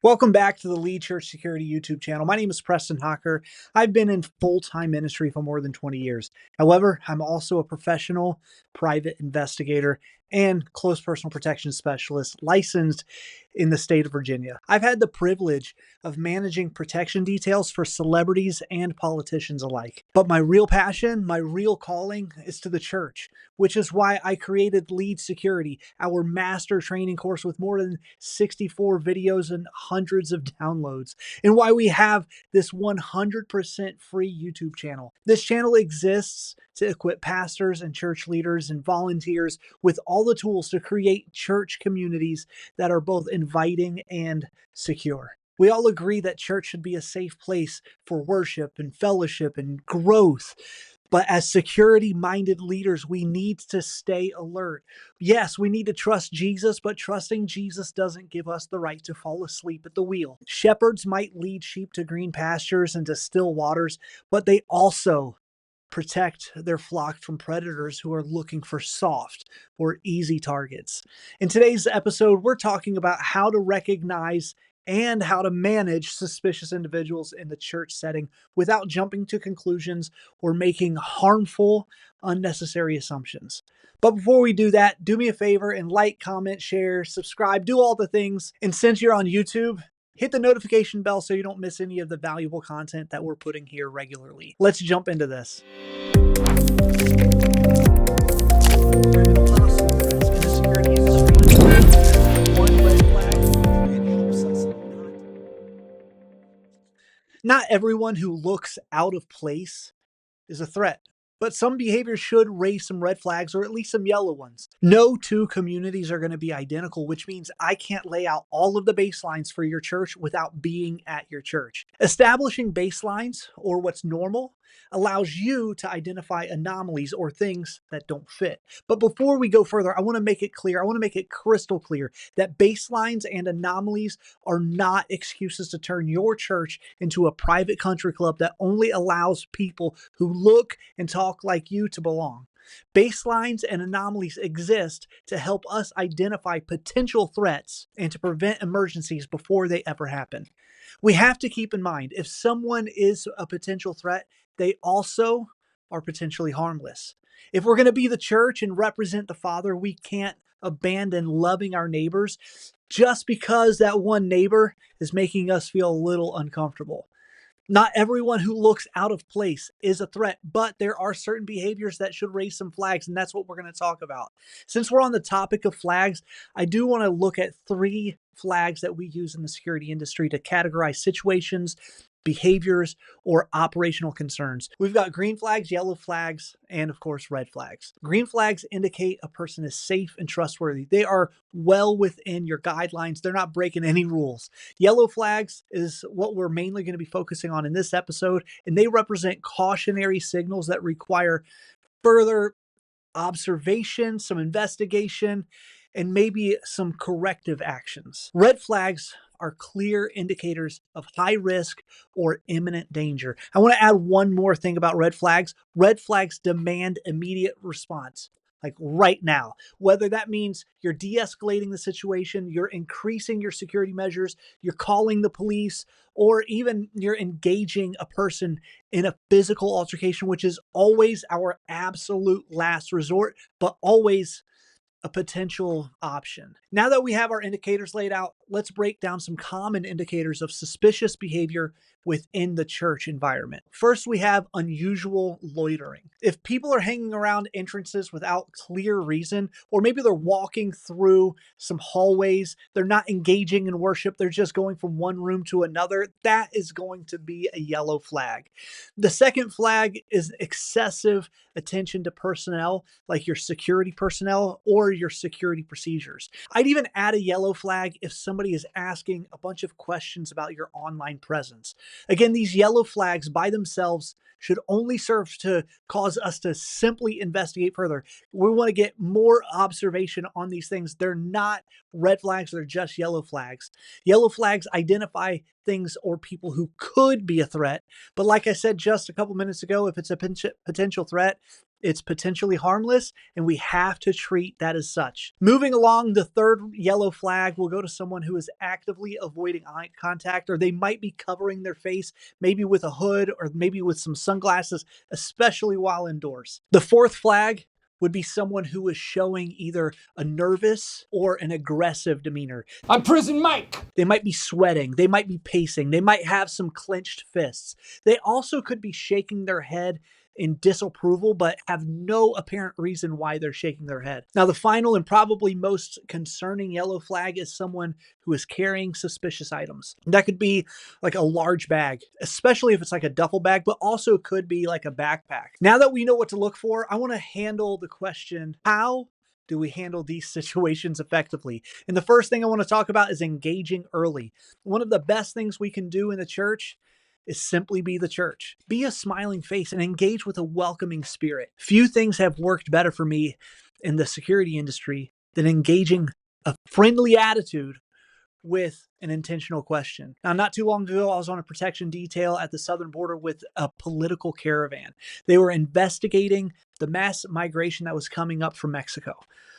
Welcome back to the Lead Church Security YouTube channel. My name is Preston Hocker. I've been in full-time ministry for more than 20 years. However, I'm also a professional private investigator and close personal protection specialist licensed in the state of Virginia. I've had the privilege of managing protection details for celebrities and politicians alike. But my real passion, my real calling is to the church, which is why I created Lead Security, our master training course with more than 64 videos and hundreds of downloads, and why we have this 100% free YouTube channel. This channel exists to equip pastors and church leaders and volunteers with all the tools to create church communities that are both inviting and secure. We all agree that church should be a safe place for worship and fellowship and growth. But as security-minded leaders, we need to stay alert. Yes, we need to trust Jesus, but trusting Jesus doesn't give us the right to fall asleep at the wheel. Shepherds might lead sheep to green pastures and to still waters, but they also protect their flock from predators who are looking for soft or easy targets. In today's episode, we're talking about how to recognize and how to manage suspicious individuals in the church setting without jumping to conclusions or making harmful, unnecessary assumptions. But before we do that, do me a favor and like, comment, share, subscribe, do all the things. And since you're on YouTube, hit the notification bell so you don't miss any of the valuable content that we're putting here regularly. Let's jump into this. Not everyone who looks out of place is a threat, but some behaviors should raise some red flags or at least some yellow ones. No two communities are going to be identical, which means I can't lay out all of the baselines for your church without being at your church. Establishing baselines, or what's normal, allows you to identify anomalies or things that don't fit. But before we go further, I want to make it clear, I want to make it crystal clear that baselines and anomalies are not excuses to turn your church into a private country club that only allows people who look and talk like you to belong. Baselines and anomalies exist to help us identify potential threats and to prevent emergencies before they ever happen. We have to keep in mind, if someone is a potential threat, they also are potentially harmless. If we're going to be the church and represent the Father, we can't abandon loving our neighbors just because that one neighbor is making us feel a little uncomfortable. Not everyone who looks out of place is a threat, but there are certain behaviors that should raise some flags, and that's what we're going to talk about. Since we're on the topic of flags, I do want to look at 3 flags that we use in the security industry to categorize situations, behaviors, or operational concerns. We've got green flags, yellow flags, and of course, red flags. Green flags indicate a person is safe and trustworthy. They are well within your guidelines. They're not breaking any rules. Yellow flags is what we're mainly going to be focusing on in this episode, and they represent cautionary signals that require further observation, some investigation, and maybe some corrective actions. Red flags are clear indicators of high risk or imminent danger. I want to add one more thing about red flags. Red flags demand immediate response, like right now. Whether that means you're de-escalating the situation, you're increasing your security measures, you're calling the police, or even you're engaging a person in a physical altercation, which is always our absolute last resort, but always a potential option. Now that we have our indicators laid out, let's break down some common indicators of suspicious behavior within the church environment. First, we have unusual loitering. If people are hanging around entrances without clear reason, or maybe they're walking through some hallways, they're not engaging in worship, they're just going from one room to another, that is going to be a yellow flag. The second flag is excessive attention to personnel, like your security personnel or your security procedures. I'd even add a yellow flag if somebody is asking a bunch of questions about your online presence. Again, these yellow flags by themselves should only serve to cause us to simply investigate further. We want to get more observation on these things. They're not red flags, they're just yellow flags. Yellow flags identify things or people who could be a threat. But like I said just a couple minutes ago, if it's a potential threat, It's potentially harmless, and we have to treat that as such. Moving along, the third yellow flag will go to someone who is actively avoiding eye contact, or they might be covering their face, maybe with a hood or maybe with some sunglasses, especially while indoors. The fourth flag would be someone who is showing either a nervous or an aggressive demeanor. I'm Prison Mike. They might be sweating. They might be pacing. They might have some clenched fists. They also could be shaking their head in disapproval, but have no apparent reason why they're shaking their head. Now, the final and probably most concerning yellow flag is someone who is carrying suspicious items. That could be like a large bag, especially if it's like a duffel bag, but also could be like a backpack. Now that we know what to look for, I want to handle the question, how do we handle these situations effectively? And the first thing I want to talk about is engaging early. One of the best things we can do in the church is simply be the church. Be a smiling face and engage with a welcoming spirit. Few things have worked better for me in the security industry than engaging a friendly attitude with an intentional question. Now, not too long ago, I was on a protection detail at the southern border with a political caravan. They were investigating the mass migration that was coming up from Mexico.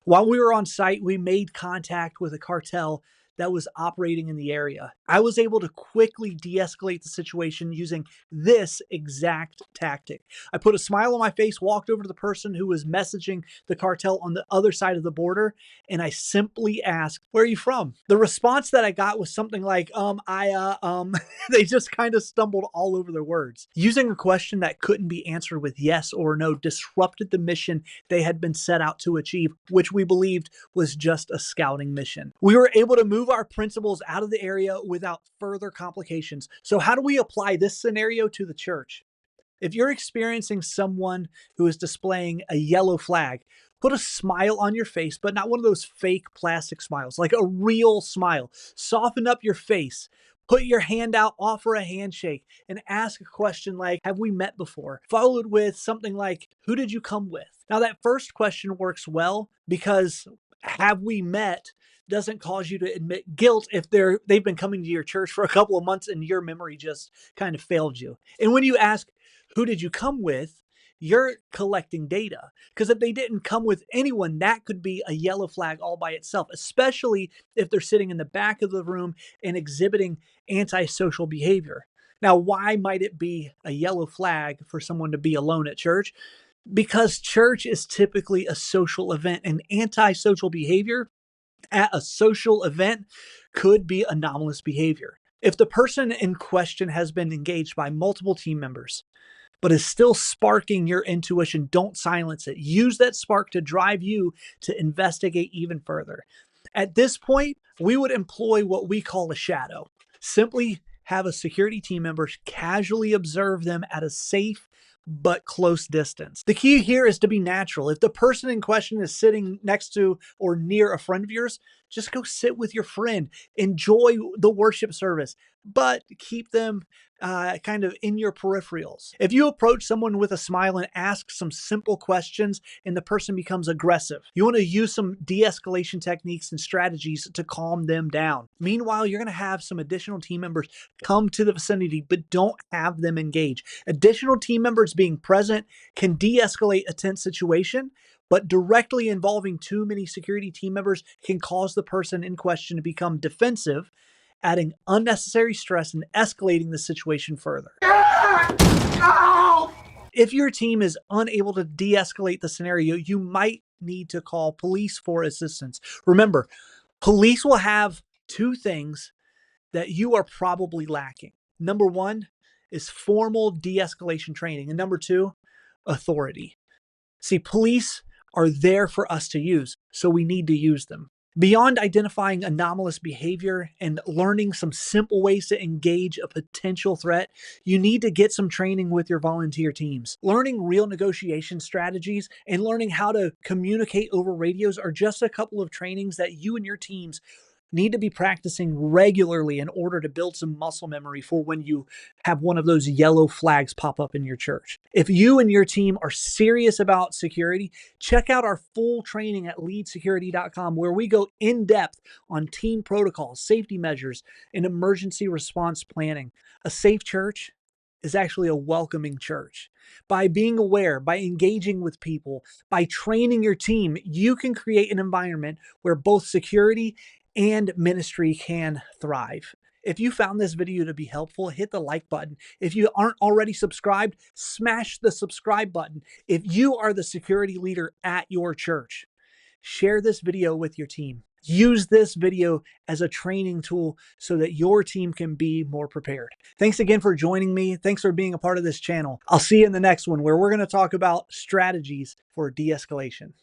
While we were on site, we made contact with a cartel that was operating in the area. I was able to quickly de-escalate the situation using this exact tactic. I put a smile on my face, walked over to the person who was messaging the cartel on the other side of the border, and I simply asked, "Where are you from?" The response that I got was something like, they just kind of stumbled all over their words. Using a question that couldn't be answered with yes or no disrupted the mission they had been set out to achieve, which we believed was just a scouting mission. We were able to move our principals out of the area without further complications. So how do we apply this scenario to the church? If you're experiencing someone who is displaying a yellow flag, put a smile on your face, but not one of those fake plastic smiles, like a real smile. Soften up your face. Put your hand out, offer a handshake, and ask a question like, "Have we met before?" Followed with something like, "Who did you come with?" Now, that first question works well because "have we met" doesn't cause you to admit guilt if they've been coming to your church for a couple of months and your memory just kind of failed you. And when you ask, "Who did you come with?" you're collecting data. Because if they didn't come with anyone, that could be a yellow flag all by itself, especially if they're sitting in the back of the room and exhibiting antisocial behavior. Now, why might it be a yellow flag for someone to be alone at church? Because church is typically a social event, and antisocial behavior at a social event could be anomalous behavior. If the person in question has been engaged by multiple team members, but is still sparking your intuition, don't silence it. Use that spark to drive you to investigate even further. At this point, we would employ what we call a shadow. Simply have a security team member casually observe them at a safe but close distance. The key here is to be natural. If the person in question is sitting next to or near a friend of yours, just go sit with your friend. Enjoy the worship service, but keep them kind of in your peripherals. If you approach someone with a smile and ask some simple questions and the person becomes aggressive, you want to use some de-escalation techniques and strategies to calm them down. Meanwhile, you're going to have some additional team members come to the vicinity, but don't have them engage. Additional team members being present can de-escalate a tense situation, but directly involving too many security team members can cause the person in question to become defensive, adding unnecessary stress and escalating the situation further. If your team is unable to de-escalate the scenario, you might need to call police for assistance. Remember, police will have two things that you are probably lacking. Number one is formal de-escalation training, and number two, authority. See, police are there for us to use, so we need to use them. Beyond identifying anomalous behavior and learning some simple ways to engage a potential threat, you need to get some training with your volunteer teams. Learning real negotiation strategies and learning how to communicate over radios are just a couple of trainings that you and your teams need to be practicing regularly in order to build some muscle memory for when you have one of those yellow flags pop up in your church. If you and your team are serious about security, check out our full training at leadsecurity.com, where we go in depth on team protocols, safety measures, and emergency response planning. A safe church is actually a welcoming church. By being aware, by engaging with people, by training your team, you can create an environment where both security and ministry can thrive. If you found this video to be helpful, hit the like button. If you aren't already subscribed, smash the subscribe button. If you are the security leader at your church, share this video with your team. Use this video as a training tool so that your team can be more prepared. Thanks again for joining me. Thanks for being a part of this channel. I'll see you in the next one where we're going to talk about strategies for de-escalation.